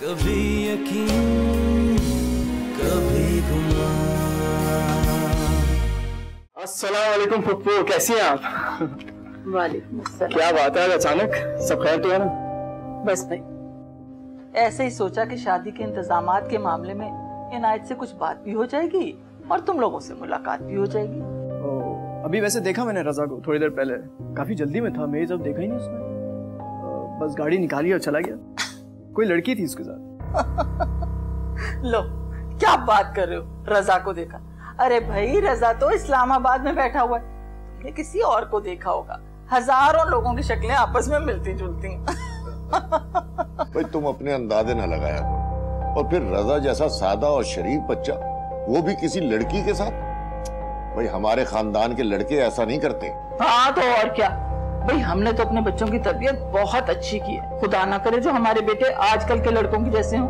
कभी यकीन कभी गुमान। अस्सलाम वालेकुम फुप्पू, कैसी हैं आप? वालेकुम अस्सलाम। क्या बात है, अचानक सब खैर तो है ना? बस भाई ऐसे ही सोचा कि शादी के इंतजामात के मामले में इनायत से कुछ बात भी हो जाएगी और तुम लोगों से मुलाकात भी हो जाएगी। अभी वैसे देखा मैंने रजा को थोड़ी देर पहले, काफी जल्दी में था, मैं जब देखा ही नहीं उसने, बस गाड़ी निकाली और चला गया। कोई लड़की थी उसके साथ। लो क्या बात कर रहे हो, रजा को देखा? अरे भाई रजा तो इस्लामाबाद में बैठा हुआ है, तुमने किसी और को देखा होगा। हजारों लोगों की शक्लें आपस में मिलती जुलती हैं। भाई तुम अपने अंदाजे न लगाया करो, और फिर रजा जैसा सादा और शरीफ बच्चा वो भी किसी लड़की के साथ। भाई हमारे खानदान के लड़के ऐसा नहीं करते। हाँ तो और क्या भाई, हमने तो अपने बच्चों की तबीयत बहुत अच्छी की है, खुदा ना करे जो हमारे बेटे आजकल के लड़कों के जैसे हों।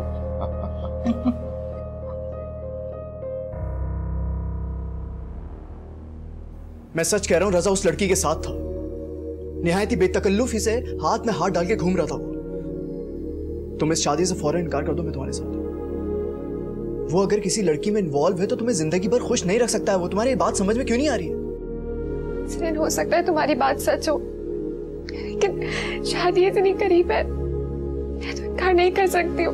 मैं सच कह रहा हूं, रजा उस लड़की के साथ था। निहायत ही बेतकल्लुफी से हाथ में हाथ डाल के घूम रहा था वो। तुम इस शादी से फौरन इनकार कर दो, मैं तुम्हारे साथ हूं। वो अगर किसी लड़की में इन्वॉल्व है तो तुम्हें जिंदगी भर खुश नहीं रख सकता है। वो तुम्हारी बात समझ में क्यों नहीं आ रही है? सिर्फ हो सकता है तुम्हारी बात सच हो, लेकिन शादी इतनी करीब है, मैं तो इनकार नहीं कर सकती हूँ।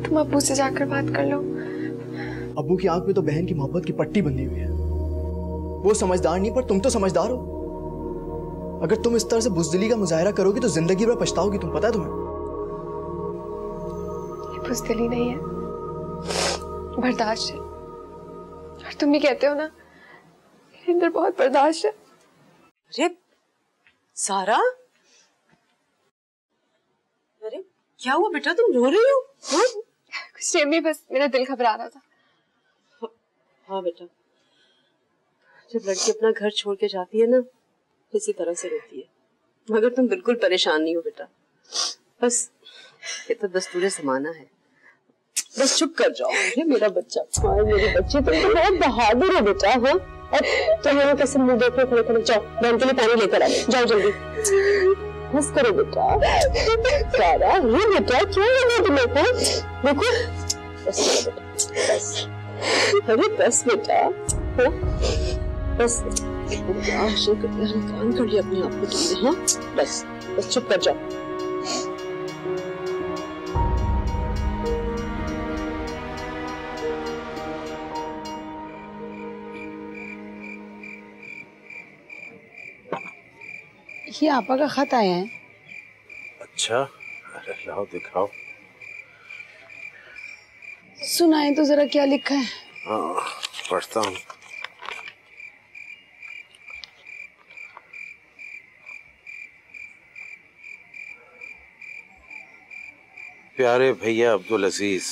तुम अब्बू से जाकर बात कर लो। अब्बू की आंख में तो बहन की मोहब्बत की पट्टी बंधी हुई है। वो समझदार नहीं, पर तुम तो समझदार हो। अगर तुम इस तरह से बुज़दिली का मुजाहरा करोगी तो जिंदगी भर पछताओगी, तुम पता है तुम्हें? ये बुज़दिली नहीं है, बर्दाश्त है। और तुम भी कहते हो ना, मेरे अंदर बहुत बर्दाश्त है। अरे सारा, अरे क्या हुआ बेटा, तुम रो रही हो? कुछ टाइम में बस मेरा दिल घबरा रहा था। हाँ बेटा, जब लड़की अपना घर छोड़ के जाती है ना, इसी तरह से रोती है। मगर तुम बिल्कुल परेशान नहीं हो बेटा, बस ये तो दस्तूरे ज़माना है। बस चुप कर जाओ। अरे मेरा बच्चा, मेरे बच्चे, तुम तो बहुत बहादुर हो बेटा। हाँ, और तुम यहाँ कैसे मुंह देख खड़े खड़े, जाओ बहन के लिए पानी लेकर आओ, जाओ जल्दी। बस करो बेटा। सारा, ये बेटा क्यों लगा तुम्हें? देखो बस बेटा, बस। अरे बस बेटा, हाँ बस। काम कर लिया अपने आप को तुमने। हाँ बस बस चुप कर जाओ। ये आपा का खत आया है। अच्छा, अरे लाओ दिखाओ। सुनाए तो जरा क्या लिखा है। हाँ पढ़ता हूँ। प्यारे भैया अब्दुल अजीज,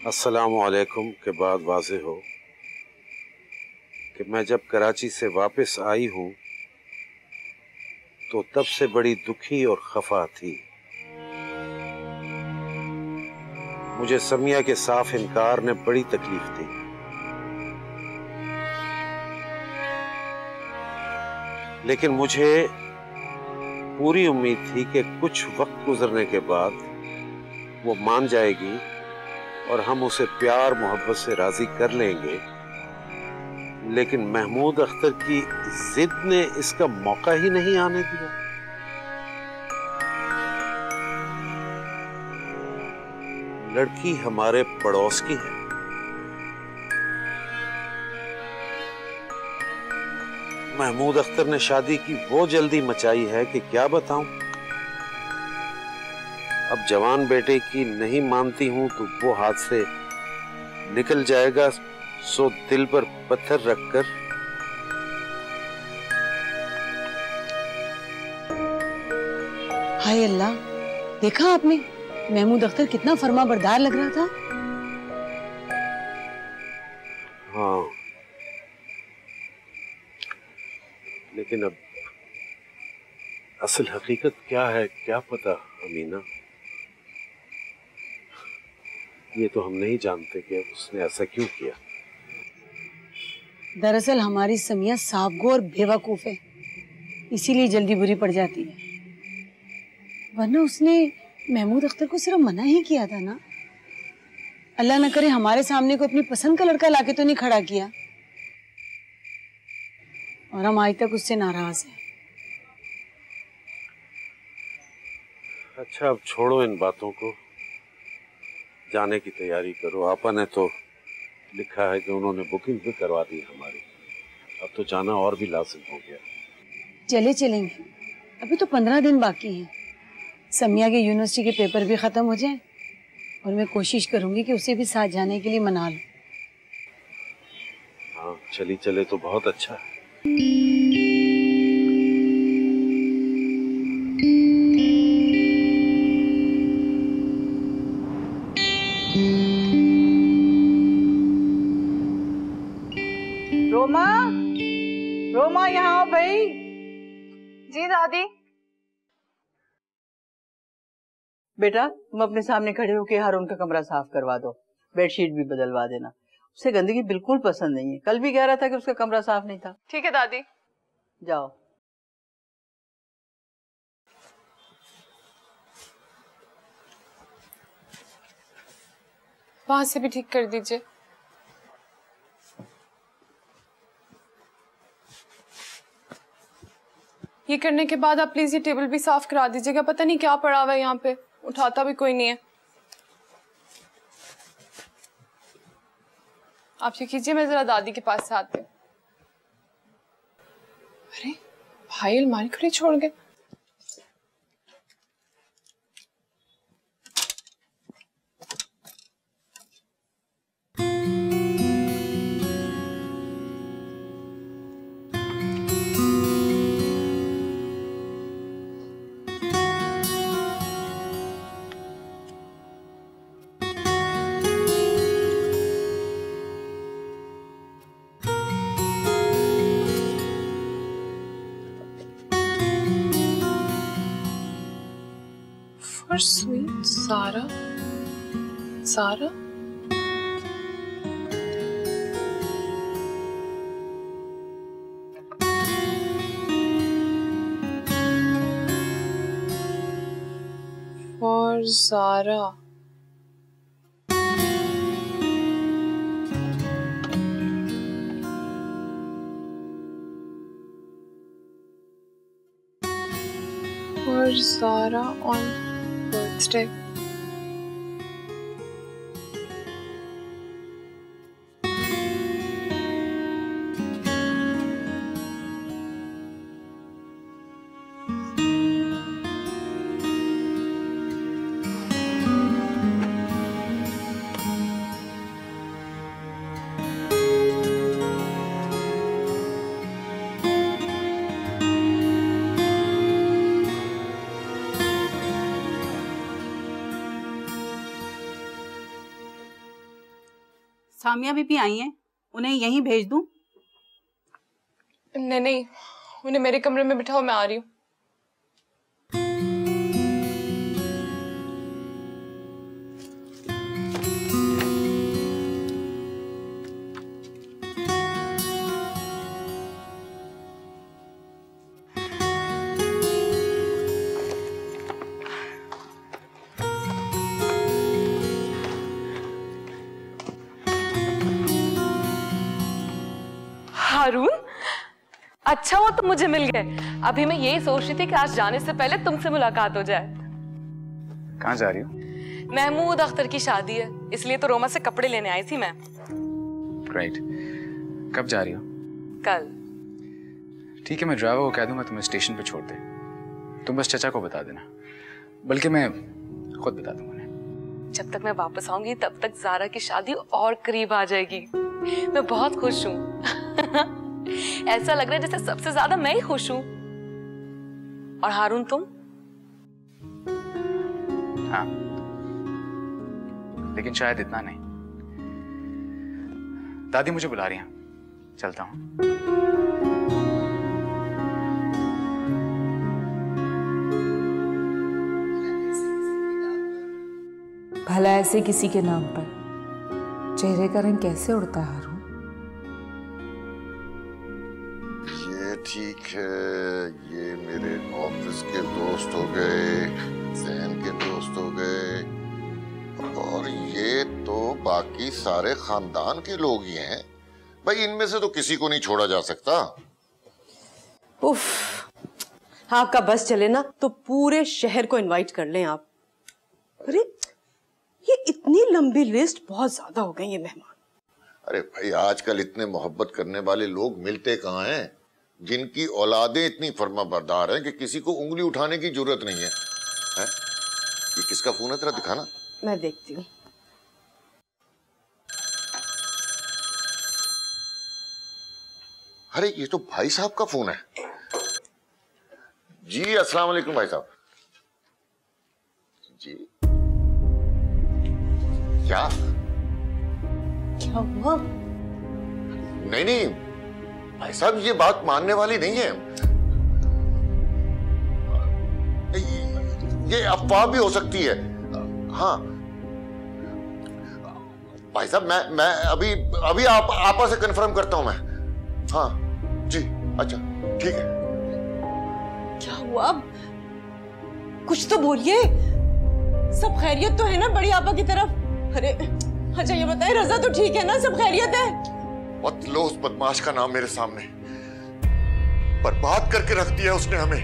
अस्सलाम वालेकुम के बाद वाज़े हो कि मैं जब कराची से वापस आई हूँ तो तब से बड़ी दुखी और खफा थी। मुझे समिया के साफ इनकार ने बड़ी तकलीफ दी। लेकिन मुझे पूरी उम्मीद थी कि कुछ वक्त गुजरने के बाद वो मान जाएगी और हम उसे प्यार मोहब्बत से राजी कर लेंगे। लेकिन महमूद अख्तर की जिद ने इसका मौका ही नहीं आने दिया। लड़की हमारे पड़ोस की है, महमूद अख्तर ने शादी की वो जल्दी मचाई है कि क्या बताऊं। अब जवान बेटे की नहीं मानती हूं तो वो हाथ से निकल जाएगा, सो दिल पर पत्थर रखकर हाय अल्लाह, देखा आपने महमूद अख्तर कितना फर्मा बरदार लग रहा था। हाँ, लेकिन अब असल हकीकत क्या है क्या पता अमीना। ये तो हम नहीं जानते कि उसने ऐसा क्यों किया। दरअसल हमारी समिया साबगो और बेवकूफ है, इसीलिए जल्दी बुरी पड़ जाती है। वरना उसने महमूद अख्तर को सिर्फ मना ही किया था ना। अल्लाह न करे हमारे सामने को अपनी पसंद का लड़का लाके तो नहीं खड़ा किया, और हम आज तक उससे नाराज हैं। अच्छा अब छोड़ो इन बातों को, जाने की तैयारी करो। आपा ने तो लिखा है कि उन्होंने बुकिंग भी करवा दी हमारी, अब तो जाना और भी लाजिम हो गया। चले चलेंगे, अभी तो 15 दिन बाकी हैं। समिया के यूनिवर्सिटी के पेपर भी खत्म हो जाएं और मैं कोशिश करूंगी कि उसे भी साथ जाने के लिए मना लूं। हाँ चली चले तो बहुत अच्छा है। रोमा, रोमा यहाँ आओ भाई। जी दादी। बेटा तुम अपने सामने खड़े होके हारून का कमरा साफ करवा दो, बेडशीट भी बदलवा देना। उसे गंदगी बिल्कुल पसंद नहीं है, कल भी कह रहा था कि उसका कमरा साफ नहीं था। ठीक है दादी। जाओ। वहां से भी ठीक कर दीजिए। ये करने के बाद आप प्लीज ये टेबल भी साफ करा दीजिएगा, पता नहीं क्या पड़ा हुआ है यहाँ पे, उठाता भी कोई नहीं है। आप ये कीजिए, मैं जरा दादी के पास से आती हूँ। अरे भाई अलमारी खुली छोड़ गए। Sweet Zara. Zara? For Zara. For Zara on birthday. Samia बीबी आई हैं, उन्हें यहीं भेज दूं? नहीं नहीं, उन्हें मेरे कमरे में बिठाओ, मैं आ रही हूँ। हारून, अच्छा हुआ तुम मुझे मिल गए। अभी मैं यही सोच रही थी कि आज जाने से पहले तुमसे मुलाकात हो जाए। कहाँ जा रही हो? महमूद अख्तर की शादी है, इसलिए तो रोमा से कपड़े लेने आई थी मैं। ग्रेट। कब जा रही हो? कल। ठीक है, मैं ड्राइवर को कह दूंगा तुम्हें स्टेशन पे छोड़ दे। तुम बस चचा को बता देना, बल्कि मैं खुद बता दूंगा उन्हें। जब तक मैं वापस आऊंगी तब तक ज़ारा की शादी और करीब आ जाएगी। मैं बहुत खुश हूँ। ऐसा लग रहा है जैसे सबसे ज्यादा मैं ही खुश हूँ। और हारून तुम? हाँ, लेकिन शायद इतना नहीं। दादी मुझे बुला रही हैं, चलता हूँ। भला ऐसे किसी के नाम पर चेहरे का रंग कैसे उड़ता है हारून? ये ठीक है, ये मेरे ऑफिस के दोस्त हो गए। बाकी सारे खानदान के लोग ही हैं भाई, इनमें से तो किसी को नहीं छोड़ा जा सकता। उफ, आपका बस चले ना तो पूरे शहर को इनवाइट कर लें आप। अरे ये इतनी लंबी लिस्ट, बहुत ज्यादा हो गई ये मेहमान। अरे भाई आजकल इतने मोहब्बत करने वाले लोग मिलते कहाँ हैं, जिनकी औलादें इतनी फर्माबरदार हैं कि किसी को उंगली उठाने की जरूरत नहीं है, हैं? ये किसका फोन है, तेरा दिखाना। मैं देखती हूँ। अरे ये तो भाई साहब का फोन है। जी अस्सलाम वालेकुम भाई साहब। जी क्या हुआ? नहीं नहीं भाई साहब, ये बात मानने वाली नहीं है। ये अफवाह भी हो सकती है। हाँ भाई साहब, मैं अभी आपा से कंफर्म करता हूं मैं। हाँ जी, अच्छा ठीक है। क्या हुआ? कुछ तो बोलिए, सब खैरियत तो है ना बड़ी आपा की तरफ? अरे अच्छा ये बताइए, रजा तो ठीक है ना, सब खैरियत है? मत लो उस बदमाश का नाम मेरे सामने, बर्बाद करके रख दिया उसने हमें।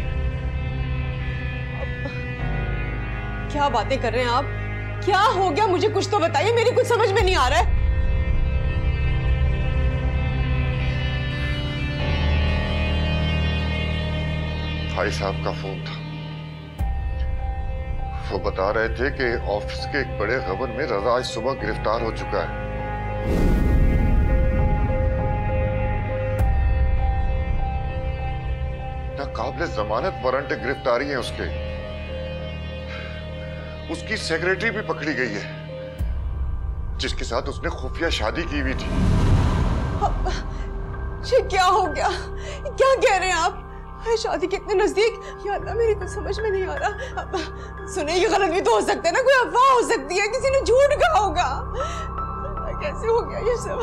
क्या बातें कर रहे हैं आप? क्या हो गया मुझे कुछ तो बताइए, मेरी कुछ समझ में नहीं आ रहा है। भाई साहब का फोन था, वो बता रहे थे कि ऑफिस के एक बड़े खबर में रजा आज सुबह गिरफ्तार हो चुका है। नाकाबिले जमानत वारंट गिरफ्तारी है उसके। उसकी सेक्रेटरी भी पकड़ी गई है, जिसके साथ उसने खुफिया शादी की हुई थी। ये क्या हो गया? क्या कह रहे हैं आप? शादी कितने नजदीक? या अल्लाह, मेरी कुछ समझ में नहीं आ रहा। सुने, ये गलत भी तो हो सकता है ना, कोई अफवाह हो सकती है, किसी ने झूठ कहा होगा। कैसे हो गया ये सब?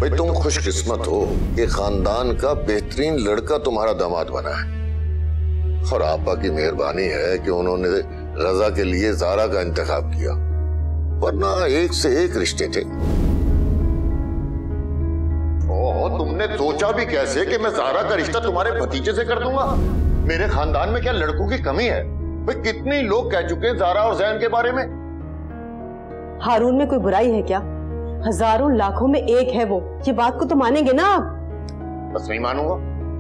तुम खुशकिस्मत हो कि खानदान का बेहतरीन लड़का तुम्हारा दामाद बना है, और आपा की मेहरबानी है कि उन्होंने रजा के लिए ज़ारा का इंतखाब किया, वरना एक से एक रिश्ते थे। ओह, तुमने सोचा भी कैसे कि मैं ज़ारा का रिश्ता तुम्हारे भतीजे से कर दूंगा? मेरे खानदान में क्या लड़कों की कमी है? भाई कितने लोग कह चुके हैं ज़ारा और ज़ैन के बारे में। हारून में कोई बुराई है क्या? हजारों लाखों में एक है वो, ये बात को तो मानेंगे ना आप? बस नहीं मानूंगा।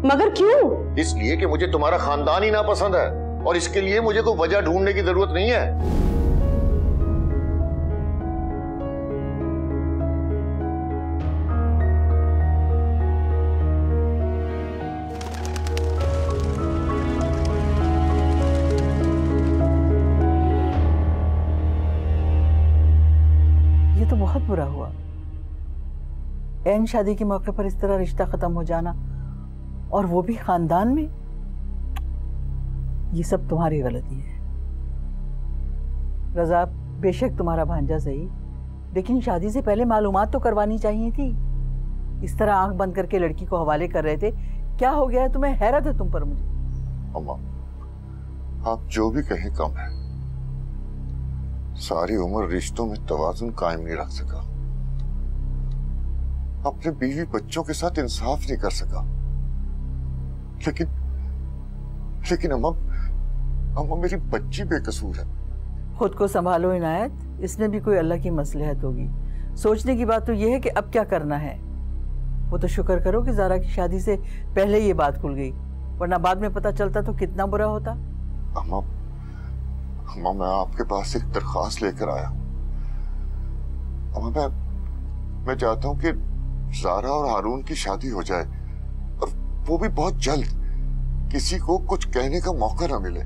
मगर क्यों? इसलिए कि मुझे तुम्हारा खानदान ही नापसंद है, और इसके लिए मुझे कोई वजह ढूंढने की जरूरत नहीं है। ये तो तो बहुत बुरा हुआ। ऐन शादी के मौके पर इस तरह रिश्ता खत्म हो जाना, और वो भी खानदान में। ये सब तुम्हारी गलती है रजा। बेशक तुम्हारा भांजा सही, लेकिन शादी से पहले मालूमात तो करवानी चाहिए थी। इस तरह आंख बंद करके लड़की को हवाले कर रहे थे। क्या हो गया है तुम्हें? हैरत है तुम पर मुझे। अम्मा, आप जो भी कहें कम है। सारी उम्र रिश्तों में तवाजुन कायम नहीं रख सका, अपने बीवी बच्चों के साथ इंसाफ नहीं कर सका। लेकिन अम्मा मेरी बच्ची बेकसूर है। खुद को संभालो इनायत, इसमें भी कोई अल्लाह की मसलहत होगी। सोचने की बात तो यह है कि अब क्या करना है। वो तो शुक्र करो कि ज़ारा की शादी से पहले ये बात खुल गई, वरना बाद में पता चलता तो कितना बुरा होता। अम्मा मैं आपके पास एक दरख्वास्त लेकर आया। अम्मा मैं चाहता हूँ कि ज़ारा और हारून की शादी हो जाए, और वो भी बहुत जल्द, किसी को कुछ कहने का मौका ना मिले।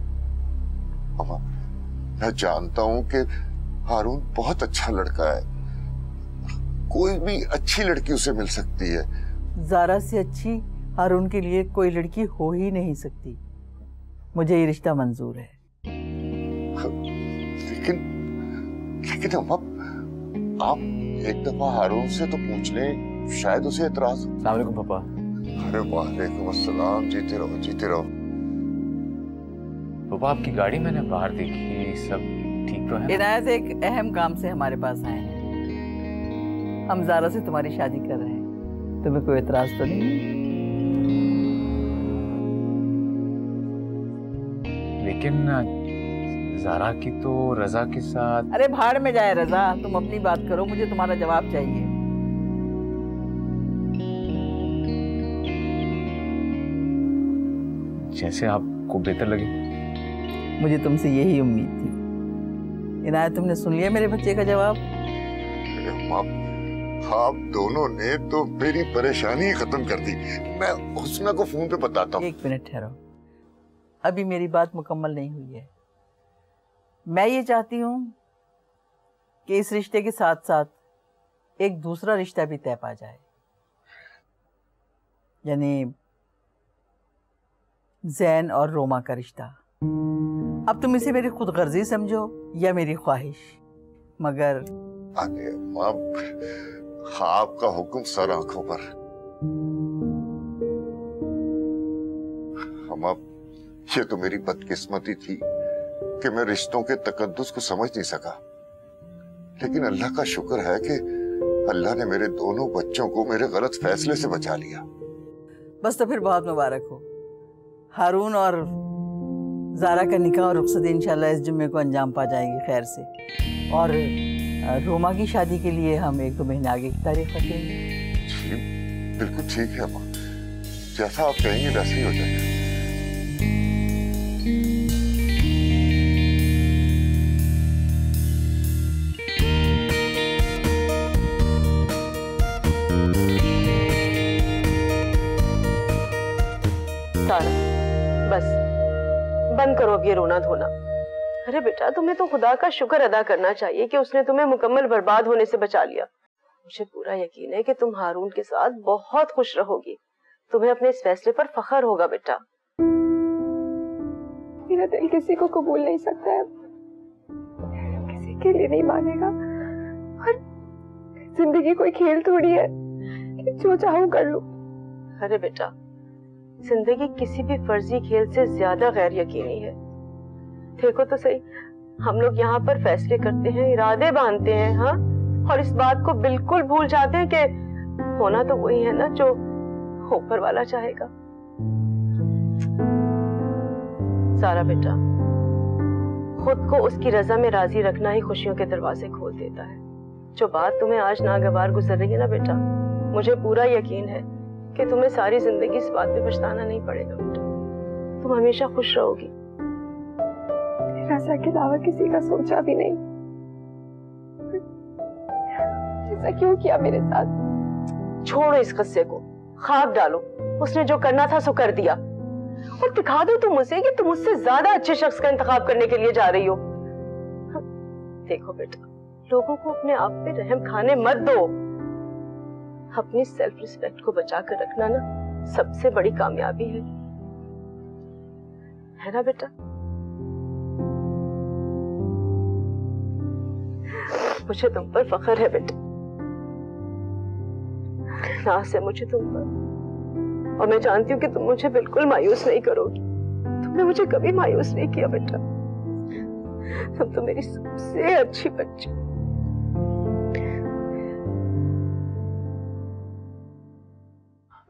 अम्मा मैं जानता हूँ कि हारून बहुत अच्छा लड़का है, कोई भी अच्छी लड़की उसे मिल सकती है। ज़ारा से अच्छी हारून के लिए कोई लड़की हो ही नहीं सकती। मुझे ये रिश्ता मंजूर है। लेकिन अम्मा आप एक दफा हारून से तो पूछ लें, शायद उसे एतराज। अस्सलाम वालेकुम पापा। अरे वालेकुम अस्सलाम, जीते रहो जीते रहो। पापा आपकी गाड़ी मैंने बाहर देखी, सब ठीक तो है? इनायत एक अहम काम से हमारे पास आए हैं। हम ज़ारा से तुम्हारी शादी कर रहे हैं, तुम्हें कोई एतराज तो नहीं? लेकिन ज़ारा की तो रजा के साथ। अरे भाड़ में जाए रजा, तुम अपनी बात करो, मुझे तुम्हारा जवाब चाहिए। जैसे आपको बेहतर लगे। मुझे तुमसे यही उम्मीद थी। इनायत, तुमने सुन लिया मेरे बच्चे का जवाब? आप दोनों ने तो मेरी परेशानी खत्म कर दी। मैं हुस्ना को फोन पे बताता हूँ। 1 मिनट ठहरो, अभी मेरी बात मुकम्मल नहीं हुई है। मैं ये चाहती हूँ कि इस रिश्ते के साथ साथ एक दूसरा रिश्ता भी तय पा जाए, यानी जैन और रोमा का रिश्ता। अब तुम इसे मेरी खुदगर्जी समझो या मेरी ख्वाहिश, मगर अरे माँ, आपका हुक्म सर आंखों पर। ये तो मेरी बदकिस्मती थी कि मैं रिश्तों के तकद्दुस को समझ नहीं सका, लेकिन अल्लाह का शुक्र है कि अल्लाह ने मेरे दोनों बच्चों को मेरे गलत फैसले से बचा लिया। बस तो फिर बहुत मुबारक हो। हारून और ज़ारा का निकाह और रुखसत इंशाल्लाह इस जुम्मे को अंजाम पा जाएंगे खैर से, और रोमा की शादी के लिए हम 1-2 महीने आगे की तारीख रखेंगे। बिल्कुल ठीक है माँ, जैसा आप कहेंगे वैसे ही हो जाएगा। सारा, बस बंद करो अब ये रोना धोना। अरे बेटा, तुम्हें तो खुदा का शुक्र अदा करना चाहिए कि उसने तुम्हें मुकम्मल बर्बाद होने से बचा लिया। मुझे पूरा यकीन है कि तुम हारून के साथ बहुत खुश रहोगी। तुम्हें अपने इस फैसले पर फख्र होगा बेटा। मेरा दिल किसी को कबूल नहीं सकता है, किसी के लिए नहीं मानेगा, और जिंदगी कोई खेल थोड़ी है कि जो चाहूं कर लूं। अरे बेटा, जिंदगी किसी भी फर्जी खेल से ज्यादा गैर यकीनी है। देखो तो सही, हम लोग यहाँ पर फैसले करते हैं, इरादे बांधते हैं, हाँ, और इस बात को बिल्कुल भूल जाते हैं कि होना तो वही है ना जो ऊपर वाला चाहेगा। सारा बेटा, खुद को उसकी रजा में राजी रखना ही खुशियों के दरवाजे खोल देता है। जो बात तुम्हें आज नागवार गुजर रही है ना बेटा, मुझे पूरा यकीन है कि तुम्हें सारी जिंदगी इस बात पे पछताना नहीं पड़ेगा बेटा। तुम हमेशा खुश रहोगी। रजा के अलावा किसी का सोचा भी नहीं। ऐसा क्यों किया मेरे साथ? छोड़ो इस किस्से को, खाक डालो। उसने जो करना था सो कर दिया, और दिखा दो तुम उसे कि तुम उससे ज्यादा अच्छे शख्स का इंतखाब करने के लिए जा रही हो। देखो बेटा, लोगों को अपने आप पे रहम खाने मत दो। अपनी सेल्फ रिस्पेक्ट को बचा कर रखना ना सबसे बड़ी कामयाबी है ना बेटा? मुझे तुम पर फख्र है बेटा, नाज़ है मुझे तुम पर, और मैं जानती हूँ कि तुम मुझे बिल्कुल मायूस नहीं करोगी। तुमने मुझे कभी मायूस नहीं किया बेटा, तुम तो मेरी सबसे अच्छी बच्ची।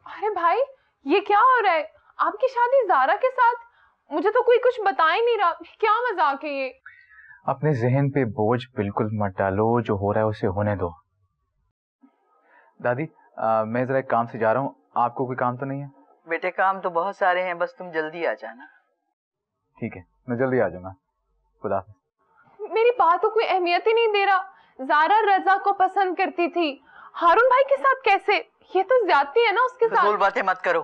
अरे भाई ये क्या हो रहा है? आपकी शादी ज़ारा के साथ? मुझे तो कोई कुछ बता ही नहीं रहा। क्या मजाक है ये? अपने जहन पे बोझ बिल्कुल मत डालो, जो हो रहा है उसे होने दो। दादी मैं जरा एक काम से जा रहा हूँ, आपको कोई काम तो नहीं है? बेटे काम तो बहुत सारे हैं, बस तुम जल्दी आ जाना। ठीक है मैं जल्दी आ जाऊंगा। खुदा हाफिज़। मेरी बात को कोई अहमियत ही नहीं दे रहा। ज़ारा रजा को पसंद करती थी, हारून भाई के साथ कैसे? ये तो ज्यादती है ना उसके साथ। फिजूल बातें मत करो।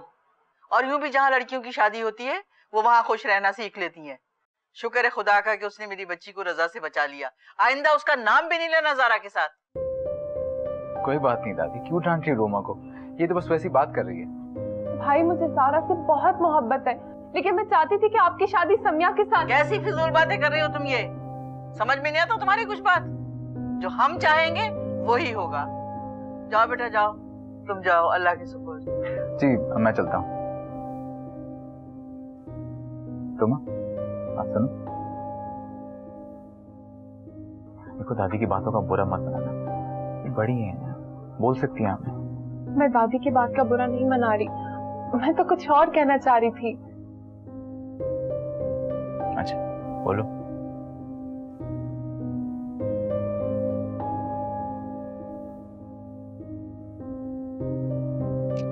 और यूं भी जहाँ लड़कियों की शादी होती है वो वहाँ खुश रहना सीख लेती हैं। शुक्र है खुदा का कि उसने मेरी बच्ची को रजा से बचा लिया। आइंदा उसका नाम भी नहीं लेना ज़ारा के साथ। कोई बात नहीं दादी, क्यों डांट रही रोमा को? ये तो बस वैसी बात कर रही है। भाई मुझे ज़ारा से बहुत मोहब्बत है, लेकिन मैं चाहती थी कि आपकी शादी सम्या के साथ। कैसी फिजूल बातें कर रही हो तुम? ये समझ में नहीं आता तुम्हारी कुछ बात? जो हम चाहेंगे वही होगा। जाओ बेटा जाओ, तुम जाओ, अल्लाह के शुक्र। जी मैं चलता हूँ। रोमा आप सुनो, देखो दादी की बातों का बुरा मत मनाना, ये बड़ी है ना, बोल सकती हैं हमें। मैं दादी की बात का बुरा नहीं मना रही, मैं तो कुछ और कहना चाह रही थी। अच्छा बोलो।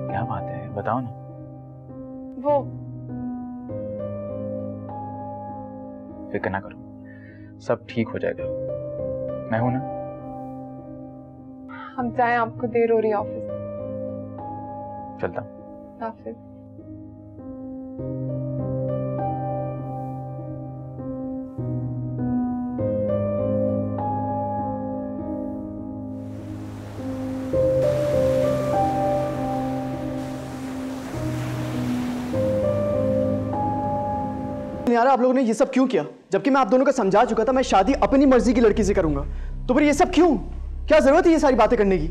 क्या बात है बताओ ना। वो फिक्र ना करो, सब ठीक हो जाएगा, मैं हूं ना। हम जाएं, आपको देर हो रही है ऑफिस। चलता हूं। हाफिज। यार आप लोगों ने ये सब क्यों किया? जबकि मैं आप दोनों को समझा चुका था मैं शादी अपनी मर्जी की लड़की से करूंगा, तो फिर ये सब क्यों? क्या जरूरत है ये सारी बातें करने की?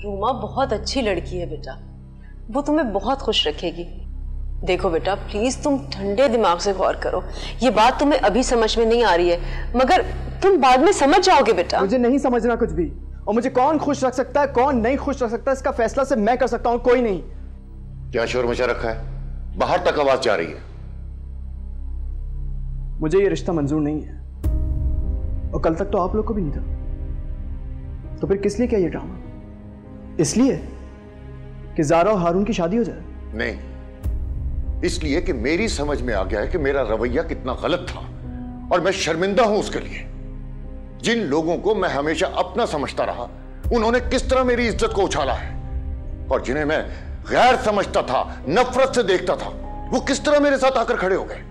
रोमा बहुत अच्छी लड़की है बेटा, वो तुम्हें बहुत खुश रखेगी। देखो बेटा प्लीज तुम ठंडे दिमाग से गौर करो, ये बात तुम्हें अभी समझ में नहीं आ रही है मगर तुम बाद में समझ जाओगे बेटा। मुझे नहीं समझना कुछ भी, और मुझे कौन खुश रख सकता है कौन नहीं खुश रख सकता इसका फैसला सिर्फ मैं कर सकता हूँ, कोई नहीं। क्या शोर मचा रखा है? बाहर तक आवाज जा रही है। मुझे ये रिश्ता मंजूर नहीं है, और कल तक तो आप लोग को भी नहीं था, तो फिर किस लिए क्या ये ड्रामा? इसलिए कि ज़ारा और हारून की शादी हो जाए? नहीं, इसलिए कि मेरी समझ में आ गया है कि मेरा रवैया कितना गलत था, और मैं शर्मिंदा हूं उसके लिए। जिन लोगों को मैं हमेशा अपना समझता रहा उन्होंने किस तरह मेरी इज्जत को उछाला है, और जिन्हें मैं गैर समझता था, नफरत से देखता था, वो किस तरह मेरे साथ आकर खड़े हो गए।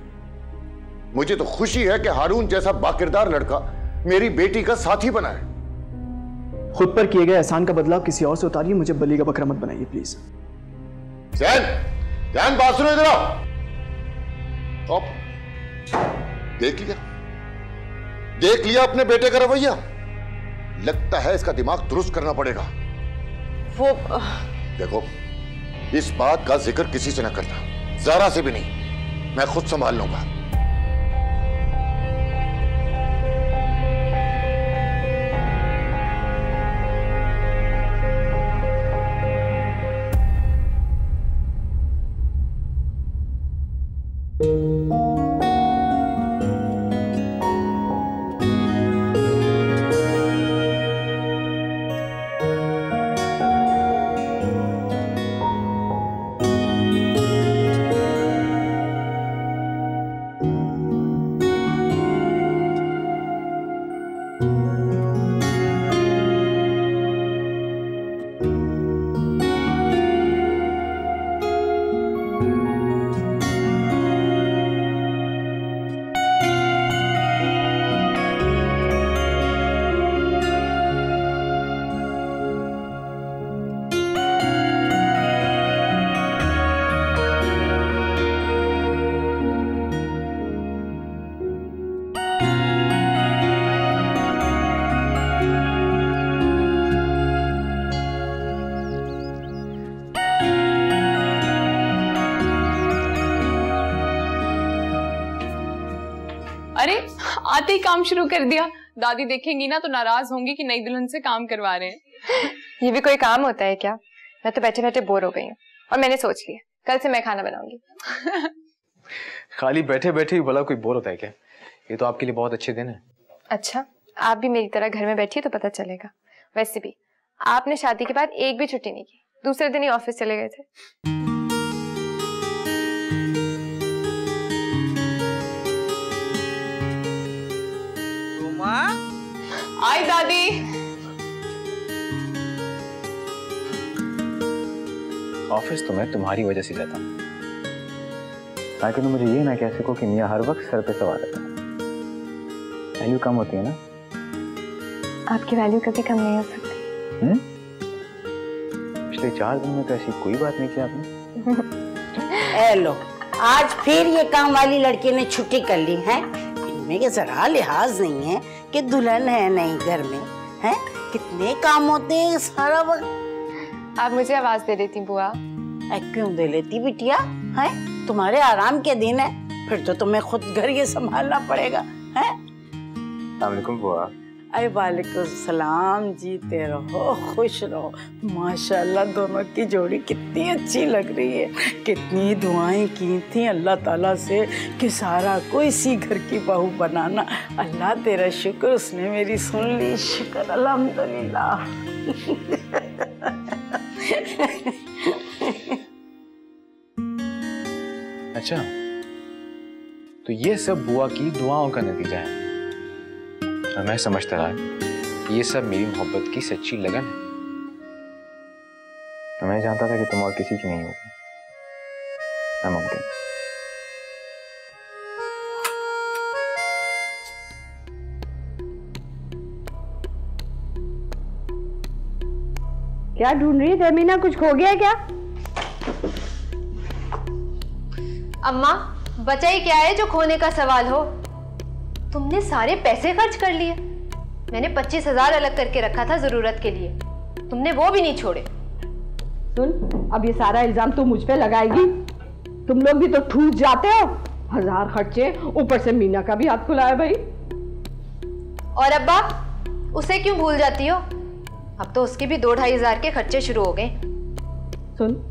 मुझे तो खुशी है कि हारून जैसा बाकिरदार लड़का मेरी बेटी का साथी बना है। खुद पर किए गए एहसान का बदलाव किसी और से उतारिए, मुझे बली का बकरा मत बनाइए प्लीज। ध्यान बात सुनो, इधर आओ। देख लिया अपने बेटे का रवैया? लगता है इसका दिमाग दुरुस्त करना पड़ेगा। वो देखो इस बात का जिक्र किसी से न करना, ज़ारा से भी नहीं, मैं खुद संभाल लूंगा। अरे आते ही काम शुरू कर दिया। दादी देखेंगी ना तो नाराज होंगी कि नई दुल्हन से काम करवा रहे हैं। ये भी कोई काम होता है क्या? मैं तो बैठे बैठे बोर हो गई हूँ और मैंने सोच लिया कल से मैं खाना बनाऊंगी। खाली बैठे बैठे ही भला कोई बोर होता है क्या? ये तो आपके लिए बहुत अच्छे दिन है। अच्छा, आप भी मेरी तरह घर में बैठिए तो पता चलेगा। वैसे भी आपने शादी के बाद एक भी छुट्टी नहीं की, दूसरे दिन ही ऑफिस चले गए थे। आई दादी। ऑफिस तो मैं तुम्हारी वजह से जाता हूँ, ताकि तुम मुझे ये ना कह सको कि मियाँ हर वक्त सर पे सवार रहता है। वैल्यू कम होती है ना? आपकी वैल्यू कभी कम नहीं हो सकती। पिछले 4 दिन में तो ऐसी कोई बात नहीं की आपने। ए लो, आज फिर ये काम वाली लड़की ने छुट्टी कर ली है। इनमें के जरा लिहाज नहीं है कि दुल्हन है नहीं घर में, हैं? कितने काम होते हैं सारा वक्त। आप मुझे आवाज दे देती बुआ। क्यों दे लेती बिटिया? हैं? तुम्हारे आराम के दिन है, फिर तो तुम्हें खुद घर ये संभालना पड़ेगा, हैं? अस्सलाम वालेकुम बुआ। अरे वालेकुम सलाम, जीते रहो खुश रहो। माशाल्लाह दोनों की जोड़ी कितनी अच्छी लग रही है। कितनी दुआएं की थी अल्लाह ताला से कि सारा को इसी घर की बहू बनाना। अल्लाह तेरा शुक्र, उसने मेरी सुन ली। शुक्र अल्हम्दुलिल्लाह। अच्छा, तो ये सब बुआ की दुआओं का नतीजा है। और मैं समझता रहा ये सब मेरी मोहब्बत की सच्ची लगन है। तो मैं जानता था कि तुम और किसी की नहीं होगी। नामुमकिन। क्या ढूंढ रही है तमीना? कुछ खो गया क्या? अम्मा, बचा ही क्या है जो खोने का सवाल हो? तुमने सारे पैसे खर्च कर लिए। मैंने 25,000 अलग करके रखा था जरूरत के लिए, तुमने वो भी नहीं छोड़े। सुन, अब ये सारा इल्जाम तू मुझ पे लगाएगी? तुम लोग भी तो ठूस जाते हो। 1000 खर्चे, ऊपर से मीना का भी हाथ खुला है भाई। और अब्बा, उसे क्यों भूल जाती हो? अब तो उसके भी 2-2.5 के खर्चे शुरू हो गए। सुन,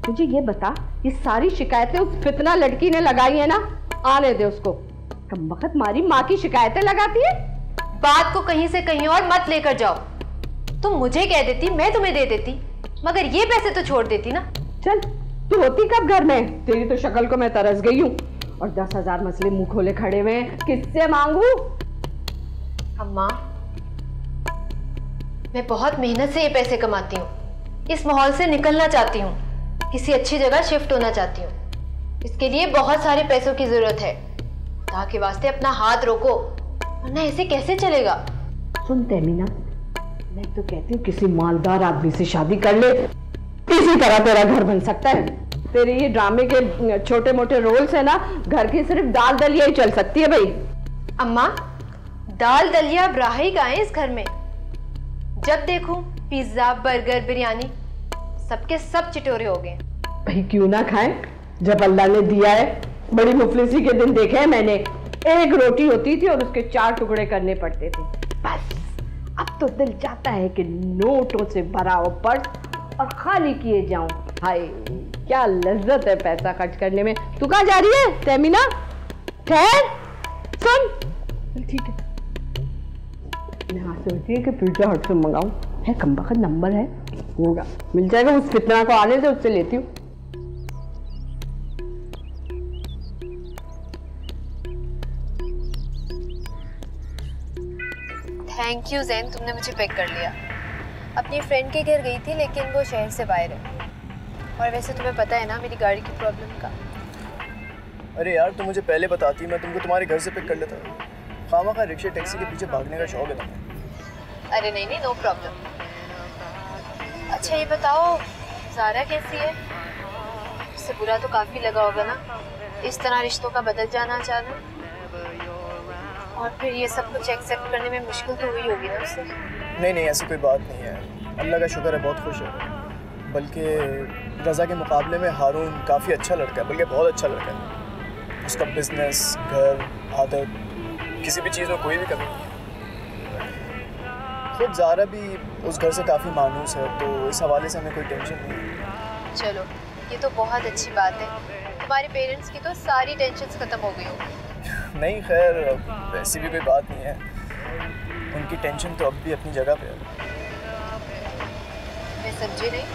मुझे ये बता, ये सारी शिकायतें उस फितना लड़की ने लगाई है ना? आने दे उसको। कमबख्त मारी माँ की शिकायतें लगाती है। बात को कहीं से कहीं और मत लेकर जाओ। तुम मुझे कह देती, मैं तुम्हें दे देती, मगर ये पैसे तो छोड़ देती ना। चल, तू होती कब घर में? तेरी तो शक्ल को मैं तरस गई हूँ। और 10,000 मसले मुंह खोले खड़े हुए, किससे मांगू? अम्मा, मैं बहुत मेहनत से ये पैसे कमाती हूँ। इस माहौल से निकलना चाहती हूँ, किसी अच्छी जगह शिफ्ट होना चाहती हूँ। इसके लिए बहुत सारे पैसों की जरूरत है। खुदा के वास्ते अपना हाथ रोको, वरना ऐसे कैसे चलेगा? सुन तमीना, मैं तो कहती हूँ किसी मालदार आदमी से शादी कर ले, इसी तरह तेरा घर बन सकता है। तेरे ये ड्रामे के छोटे मोटे रोल्स है ना, घर की सिर्फ दाल दलिया ही चल सकती है भाई। अम्मा, दाल दलिया ब्राही का है इस घर में। जब देखो पिज्जा, बर्गर, बिरयानी, सबके सब चिटोरे हो गए। भाई क्यों ना खाएं, जब अल्लाह ने दिया है। बड़ी मुफलिसी के दिन देखे हैं मैंने। एक रोटी होती थी और उसके 4 टुकड़े करने पड़ते थे। बस अब तो दिल चाहता है कि नोटों से भरा हो पर्स और खाली किए जाऊं। हाय, क्या लज्जत है पैसा खर्च करने में। तू कहाँ जा रही है तमीना? ठहर, सुन। ठीक है, मैं हाथ से होती है कि पिज्जा हट से मंगाऊं। है कमबख्त नंबर है, होगा मिल जाएगा। उस फितना को आने से उससे लेती हूँ। थैंक यू ज़ैन, तुमने मुझे पिक कर लिया। अपनी फ्रेंड के घर गई थी, लेकिन वो शहर से बाहर है। और वैसे तुम्हें पता है ना मेरी गाड़ी की प्रॉब्लम का। अरे यार, तुम मुझे पहले बताती, मैं तुमको तुम्हारे घर से पिक कर लेता। खामखा रिक्शे टैक्सी के पीछे भागने का शौक है तुम्हें। अरे नहीं नहीं, नो प्रॉब्लम। अच्छा ये बताओ, ज़ारा कैसी है? इससे बुरा तो काफ़ी लगा होगा ना, इस तरह रिश्तों का बदल जाना अचानक। और फिर ये सब कुछ एक्सेप्ट करने में मुश्किल तो हुई होगी ना उससे? नहीं नहीं, ऐसी कोई बात नहीं है। अल्लाह का शुक्र है, बहुत खुश है। बल्कि रज़ा के मुकाबले में हारून काफ़ी अच्छा लड़का है, बल्कि बहुत अच्छा लड़का है। उसका बिजनेस, घर, आदत, किसी भी चीज़ में कोई भी कमी नहीं है। खुद ज़ारा भी उस घर से काफ़ी मायूस है, तो इस हवाले से हमें कोई टेंशन नहीं है। चलो ये तो बहुत अच्छी बात है, तुम्हारे पेरेंट्स की तो सारी टेंशन्स खत्म हो गई होगी। नहीं खैर, वैसी भी कोई बात नहीं है, उनकी टेंशन तो अब भी अपनी जगह पे है। मैं समझी नहीं।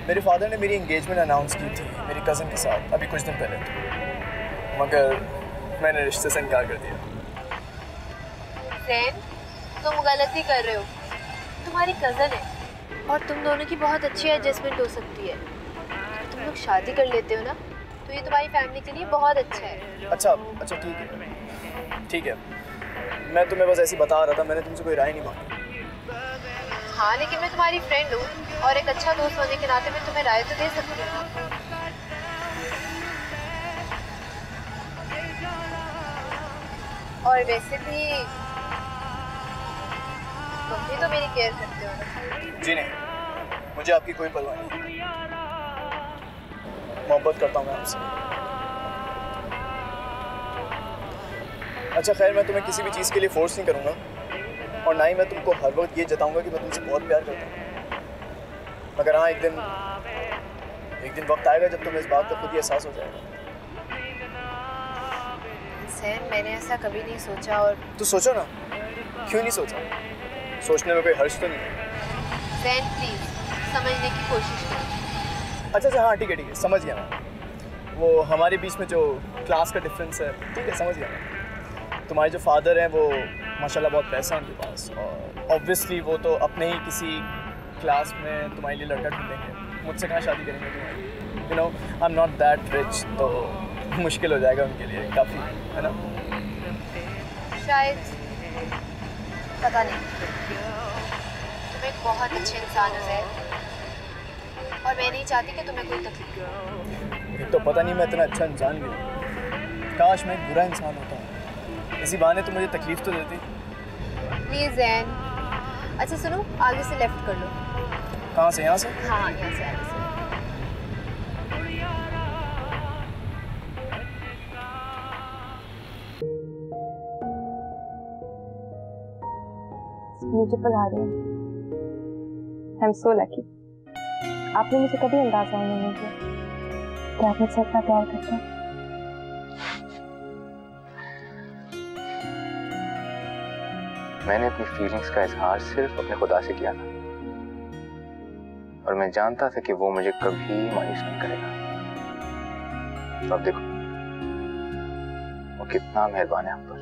मेरे फादर ने मेरी एंगेजमेंट अनाउंस की थी मेरी कज़न के साथ अभी कुछ दिन पहले, मगर मैंने रिश्ते से इनकार कर दिया। ज़ैन, तुम गलती कर रहे हो, तुम्हारी कज़न है और तुम दोनों की बहुत अच्छी एडजस्टमेंट हो सकती है। अगर तुम लोग शादी कर लेते हो ना तो ये तुम्हारी फैमिली के लिए बहुत अच्छा है। अच्छा ठीक है, मैं तुम्हें बस ऐसे ही बता रहा था, मैंने तुमसे कोई राय नहीं मांगी। हाँ लेकिन मैं तुम्हारी फ्रेंड हूँ और एक अच्छा दोस्त होने के नाते मैं तुम्हें राय तो दे सकती हूँ ना। और वैसे भी तुम भी तो मेरी केयर करते हो ना। जी नहीं, मुझे आपकी कोई परवाह नहीं, मोहब्बत करता हूँ मैं आपसे। अच्छा खैर, मैं तुम्हें किसी भी चीज़ के लिए फोर्स नहीं करूँगा और ना ही मैं तुमको हर वक्त ये जताऊंगा कि मैं तुमसे बहुत प्यार करता हूँ। मगर हाँ, एक दिन वक्त आएगा जब तुम्हें इस बात का खुद ही एहसास हो जाएगा। ज़ैन, मैंने ऐसा कभी नहीं सोचा। और तो सोचो ना, क्यों नहीं सोचा? सोचने में कोई हर्ज तो नहीं है। ज़ैन प्लीज समझने की कोशिश करो। अच्छा हाँ ठीक है, समझ गया मैं। वो हमारे बीच में जो क्लास का डिफरेंस है, ठीक है समझ गया मैं। तुम्हारे जो फादर हैं वो माशाल्लाह बहुत पैसा है उनके पास, और ऑब्वियसली वो तो अपने ही किसी क्लास में तुम्हारे लिए लड़का ढूंढेंगे, मुझसे कहाँ शादी करेंगे तुम्हारी। You know I am not that rich, तो मुश्किल हो जाएगा उनके लिए काफ़ी, है ना? शायद, पता नहीं। तुम एक बहुत अच्छे इंसान हो ज़ैन, और मैं नहीं चाहती कि तुम्हें कोई तकलीफ हो। एक तो पता नहीं मैं इतना अच्छा इंसान भी हूँ, काश मैं एक बुरा इंसान होता हूँ, इसी बहाने तो मुझे तकलीफ तो देती। प्लीज ज़ैन। अच्छा सुनो, आगे से लेफ्ट कर लो। कहाँ से? यहाँ से? हाँ यहाँ से आगे से। Beautiful Haroon, I am so lucky. आपने मुझे कभी अंदाजा नहीं किया कि आप मुझसे इतना प्यार करते हैं। मैंने अपनी फीलिंग्स का इजहार सिर्फ अपने खुदा से किया था, और मैं जानता था कि वो मुझे कभी मायूस नहीं करेगा। तो अब देखो वो कितना मेहरबान है हम पर।